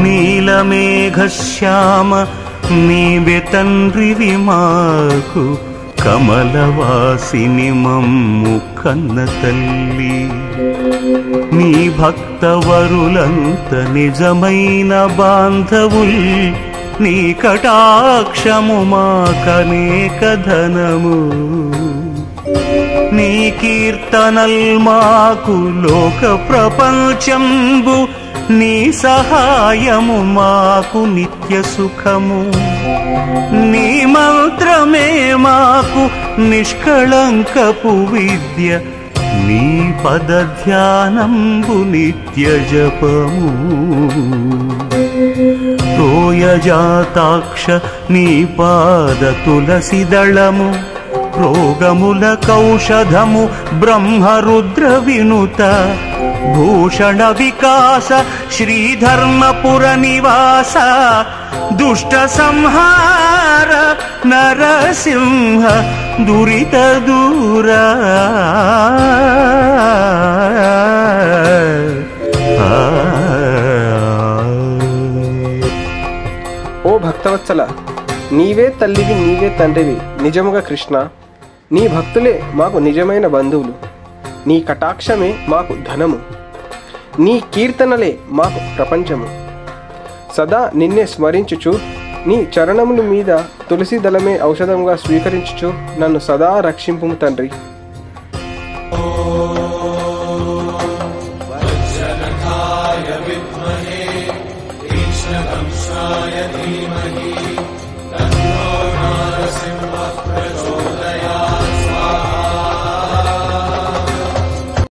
నీలమేఘశ్యామ నీవే తండ్రివి మాకు, కమలవాసిని మమ్ము కన్న తల్లి. నీ భక్తవరులంత నిజమైన బాంధవుల్, నీ కటాక్షము మాకనేక ధనము. నీ కీర్తనల్ మాకు లోక ప్రపంచంబు, నీ సహాయము మాకు నిత్య సుఖము. నీ మంత్రమే మాకు నిష్కళంకపు విద్య, నీ పద ధ్యానంబు నిత్య జపము. రోయజాతాక్ష నీ పాద తులసి దళము, రోగముల కౌషధము బ్రహ్మరుద్ర వినుత. భూషణ వికాస శ్రీధర్మపుర నివాస, దుష్ట సంహార నరసింహ దురిత దూర. ఓ భక్తవత్సల, నీవే తల్లివి నీవే తండ్రివి నిజముగా కృష్ణ. నీ భక్తులే మాకు నిజమైన బంధువులు. నీ కటాక్షమే మాకు ధనము, నీ కీర్తనలే మాకు ప్రపంచము. సదా నిన్నే స్మరించుచు, నీ చరణముల మీద తులసి దళమే ఔషధంగా స్వీకరించుచు నన్ను సదా రక్షింపుము తండ్రి.